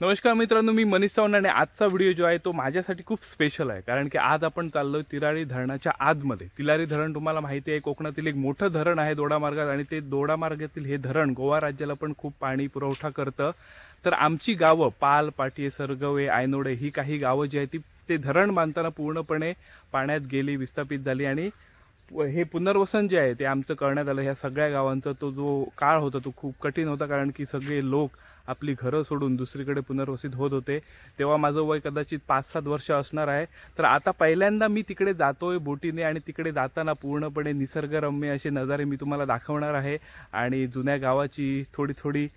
नमस्कार मित्रांनो, मी मनीष सावंत आणि आजचा व्हिडिओ जो आहे तो माझ्यासाठी खूप स्पेशल आहे, कारण की आज आपण चाललोय तिराळी धरणाच्या आतमध्ये। तिलारी धरण तुम्हाला माहिती आहे, कोकणातील एक मोठं धरण आहे दोडामार्गात, आणि ते दोडामार्गातील हे धरण गोवा राज्याला पण खूप पाणी पुरवठा करतं। तर आमची गावं पाल, पाटिये, सरगवे, आयनोडे ही काही गावं जी आहेत ती ते धरण बांधताना पूर्णपणे पाण्यात गेली, विस्थापित झाली, आणि हे पुनर्वसन जे आहे ते आमचं करण्यात आलं। ह्या सगळ्या गावांचा तो जो काळ होता तो खूप कठीण होता, कारण की सगळे लोक आपली घरं सोडून दुसरीकडे पुनर्वसित होत होते। तेव्हा माझं वय कदाचित 5-7 वर्ष असणार आहे। तर आता पहिल्यांदा मी तिकडे जातोय बोटीने, आणि तिकडे जाताना पूर्णपणे निसर्गरम्य असे नजारे मी तुम्हाला दाखवणार आहे, आणि जुन्या गावाची थोडी थोडी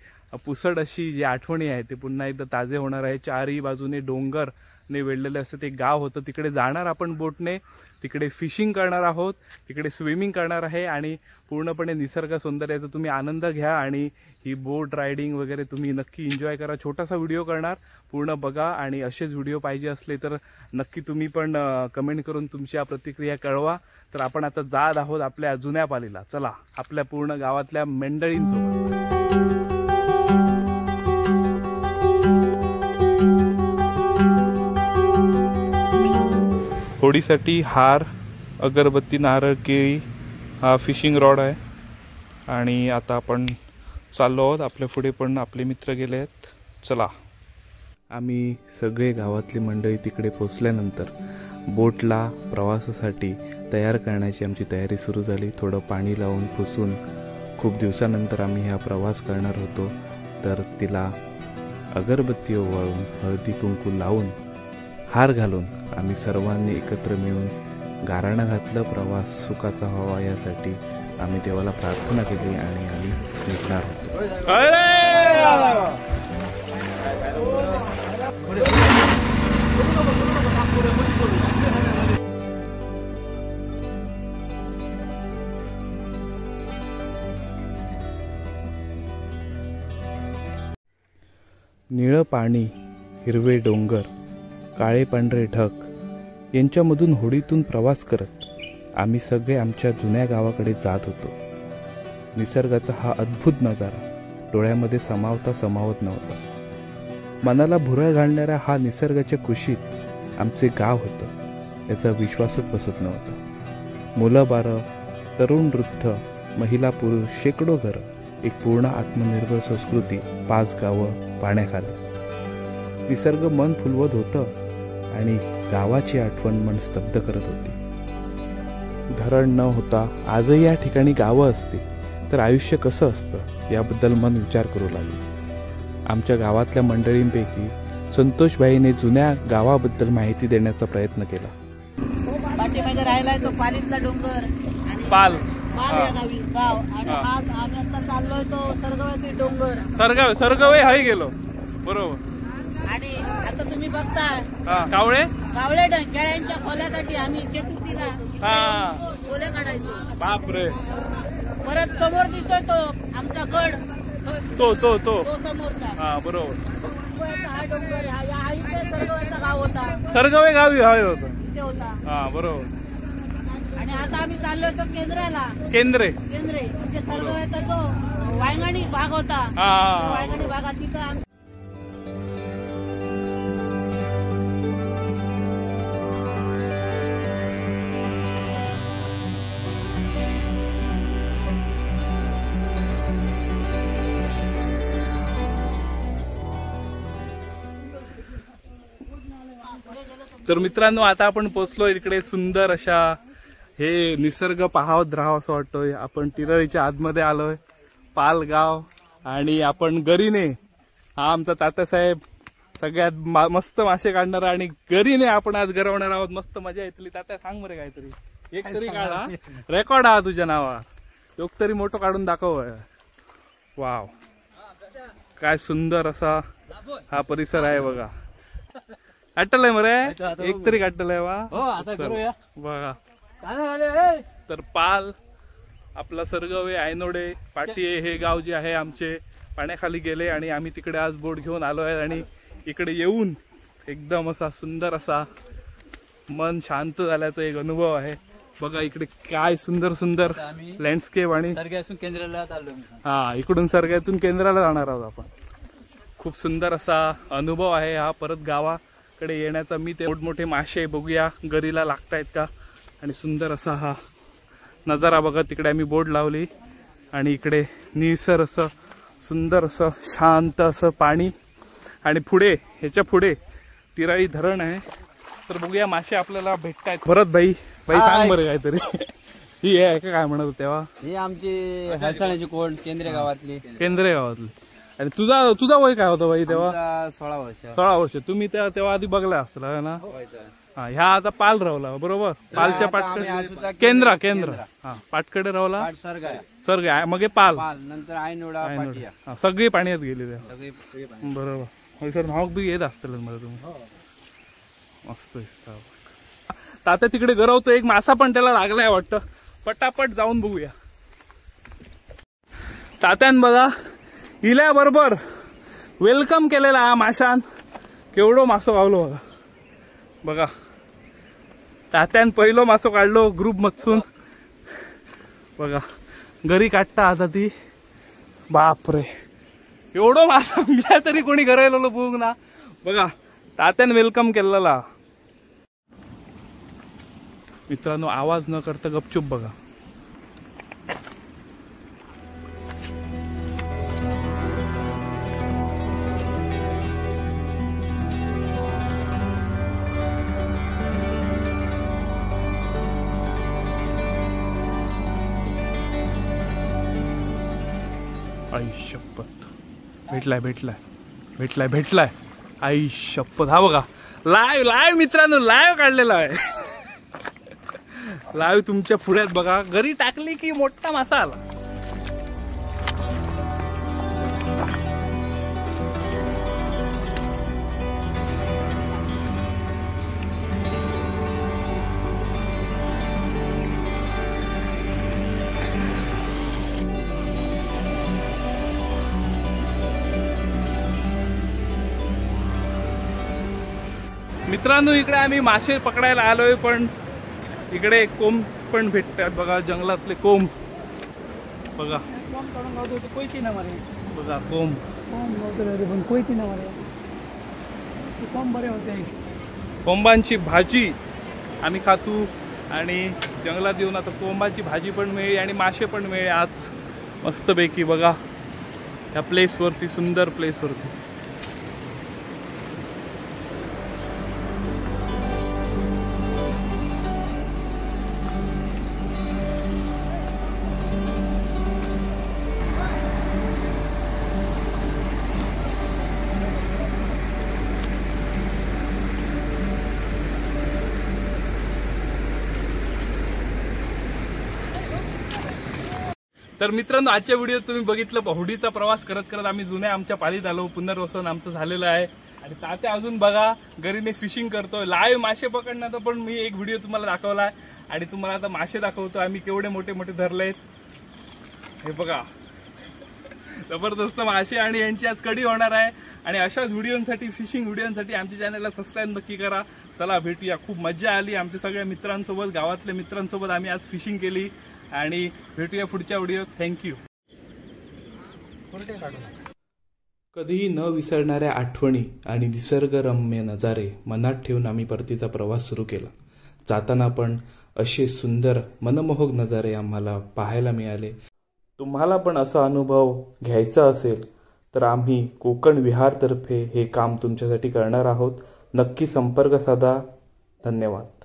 पुसड अशी जी आठवणी आहे ते पुन्हा एकदा ताजे होणार आहे। चारही बाजूने डोंगरने वेढलेले असं ते गाव होतं, तिकडे जाणार आपण बोटने, तिकडे फिशिंग करणार आहोत, तिकडे स्विमिंग करणार आहे, आणि पूर्णपणे निसर्ग सौंदर्याचा तुम्ही आनंद घ्या, आणि ही बोट रायडिंग वगैरे तुम्ही नक्की एन्जॉय करा। छोटासा व्हिडिओ करणार, पूर्ण बघा, आणि असेच व्हिडिओ पाहिजे असले तर नक्की तुम्ही पण कमेंट करून तुमच्या प्रतिक्रिया कळवा। तर आपण आता जात आहोत आपल्या जुन्या पालीला, चला आपल्या पूर्ण गावातल्या मंडळींसोबत। होडीसाठी हार, अगरबत्ती, नारळ, केळी, हा फिशिंग रॉड आहे, आणि आता आपण चाललो आहोत। आपल्या पुढे पण आपले मित्र गेले आहेत, चला। आम्ही सगळे गावातली मंडळी तिकडे पोचल्यानंतर बोटला प्रवासासाठी तयार करण्याची आमची तयारी सुरू झाली। थोडं पाणी लावून पुसून खूप दिवसानंतर आम्ही हा प्रवास करणार होतो, तर तिला अगरबत्ती ओवाळून हळदी कुंकू लावून हार घालून आम्ही सर्वांनी एकत्र मिळून गाराणं घातलं। प्रवास सुखाचा व्हावा यासाठी आम्ही देवाला प्रार्थना केली, आणि आम्ही निघणार होतो। निळं पाणी, हिरवे डोंगर, काळे पांढरे ढग यांच्यामधून होडीतून प्रवास करत आम्ही सगळे आमच्या जुन्या गावाकडे जात होतो। निसर्गाचा हा अद्भुत नजारा डोळ्यामध्ये समावत नव्हता। मनाला भुरळ घालणाऱ्या हा निसर्गाच्या कुशीत आमचे गाव होतं याचा विश्वासच बसत नव्हता। मुलं बाळं, तरुण वृद्ध, महिला पुरुष, शेकडो घरं, एक पूर्ण आत्मनिर्भर संस्कृती, 5 गावं पाण्याखाली। निसर्ग मन फुलवत होतं, आणि गावाची आठवण मन स्तब्ध करत होती। धरण न होता आजही या ठिकाणी गावं असती तर आयुष्य कसं असतं याबद्दल मन विचार करू लागले। आमच्या गावातल्या मंडळींपैकी संतोषबाईने जुन्या गावाबद्दल माहिती देण्याचा प्रयत्न केला। पाठीमागे राहिलाय तो पालीतला डोंगर, आणि पाल या गावी गाव, आणि आज आम्ही आता चाललोय तो सरगव्यातील डोंगर, सरगवे हाय गेलो बरोबर। आणि आता तुम्ही बघताय कावळे केळ्यांच्या खोल्यासाठी आम्ही चतुर्थीला खोले काढायचो। बापरे, परत समोर दिसतोय तो आमचा गड, तो समोरचा बरोबर। हा डोंगर, हा इथे सरगव्याचा गाव होता, सरगवे गावी हवे होता ते होता बरोबर। आणि आता आम्ही चाललोय तो केंद्राला, केंद्रे म्हणजे सरगव्याचा जो वायंगणी भाग होता, वायंगणी भागात तिथं तर मित्रांनो, आता आपण पोचलो इकडे सुंदर अशा, हे निसर्ग पाहावत राहावं असं वाटतोय। आपण तिराळीच्या आतमध्ये आलोय, पालगाव, आणि आपण गरीने, हा आमचा तात्यासाहेब सगळ्यात मस्त मासे काढणारा, आणि गरीने आपण आज गरवणार आहोत। मस्त मजा येतली। तात्या सांग बरे काहीतरी, एक तरी काढा, रेकॉर्ड हा तुझ्या नावा, एक तरी मोठं काढून दाखव। वाव, काय सुंदर असा हा परिसर आहे बघा। काटलंय मरे, एक तरी काटलंय वा बघा। तर पाल, आपला सरगवे, आयनोडे, पाटिये हे गाव जे आहे आमचे पाण्याखाली गेले, आणि आम्ही तिकडे आज बोट घेऊन आलो आहे, आणि इकडे येऊन एकदम असा सुंदर असा मन शांत झाल्याचा एक अनुभव आहे। बघा इकडे काय सुंदर सुंदर लँडस्केप, आणि सरग्यातून केंद्राला चाललो। हा, इकडून सरग्यातून केंद्राला जाणार आहोत आपण। खूप सुंदर असा अनुभव आहे हा परत गावाकडे येण्याचा. मी ते मोठमोठे मासे बघूया गरीला लागतायत का. आणि सुंदर असा हा नजारा बघा. तिकडे आम्ही बोर्ड लावली आणि इकडे निसर असं सुंदर असं शांत असं पाणी. आणि पुढे ह्याच्या पुढे तिराळी धरण आहे. तर बघूया मासे आपल्याला भेटतायत. भरत भाई सांग बरं काहीतरी. ही आहे का काय म्हणत तेव्हा. ही आमची हरसाण्याची कोण केंद्रीय गावातली. आणि तुझा वय काय होतं बाई तेव्हा. 16 वर्ष. 16 वर्ष. तुम्ही तेव्हा आधी बघला असला ना. हा ह्या आता पाल रावला बरोबर. पालच्या पाटकडे केंद्र हा पाटकडे रावला सर्ग मग हे पाल नंतर आयनोडा पाटिया सगळी पाण्यात गेली त्या बरोबर. सर नाव बी येत असतील मला तुम्ही. मस्त दिसत. आता तिकडे गरवतो एक मासा पण त्याला लागलाय वाटतं. पटापट जाऊन बघूया. तात्यान बघा इल्या बरोबर वेलकम केलेला हा माशान. केवढो मासो गावलो बघा. बघा तात्यान पहिलो मासो काढलो ग्रुप मधून. बघा घरी काढता आता ती. बापरे एवढो मासा घ्या तरी कोणी गरायलो बघ ना. बघा तात्यान वेलकम केलेला. मित्रांनो आवाज न करता गपचूप बघा. आई शपथ भेटलाय आई शपथ. हा बघा लाईव्ह मित्रांनो लाईव्ह काढलेला आहे. लाईव्ह तुमच्या पुढ्यात बघा. घरी टाकली की मोठा मासा आला. मित्रांनो इकडे आम्ही मासे पकडायला आलोय पण इकडे कोंब पण भेटतात बघा. जंगलातले कोंब बघा. बघा कोंब कोंबांची भाजी आम्ही खातो. आणि जंगलात येऊन आता कोंबाची भाजी पण मिळेल आणि मासे पण मिळेल आज मस्तपैकी. बघा या प्लेसवरती सुंदर प्लेसवरती. तर मित्रांनो आजच्या व्हिडिओत तुम्ही बघितलं होडीचा प्रवास करत करत आम्ही जुन्या आमच्या पाळीत आलो. पुनर्वसन आमचं झालेलं आहे. आणि तात्या अजून बघा घरीने फिशिंग करतोय. लाईव्ह मासे पकडण्याचा पण मी एक व्हिडिओ तुम्हाला दाखवलाय. आणि तुम्हाला आता मासे दाखवतो आम्ही केवढे मोठे मोठे धरलेत. हे बघा जबरदस्त मासे. आणि यांची आज कडी होणार आहे. आणि अशाच व्हिडिओसाठी फिशिंग व्हिडिओसाठी आमच्या चॅनलला सबस्क्राईब नक्की करा. चला भेटूया. खूप मजा आली आमच्या सगळ्या मित्रांसोबत गावातल्या मित्रांसोबत आम्ही आज फिशिंग केली. आणि भेटूया पुढच्या व्हिडिओत. थँक्यू. कधीही न विसरणाऱ्या आठवणी आणि निसर्गरम्य नजारे मनात ठेवून आम्ही परतीचा प्रवास सुरू केला. जाताना पण असे सुंदर मनमोहक नजारे आम्हाला पाहायला मिळाले. तुम्हाला पण असा अनुभव घ्यायचा असेल तर आम्ही कोकण विहारतर्फे हे काम तुमच्यासाठी करणार आहोत. नक्की संपर्क साधा. धन्यवाद.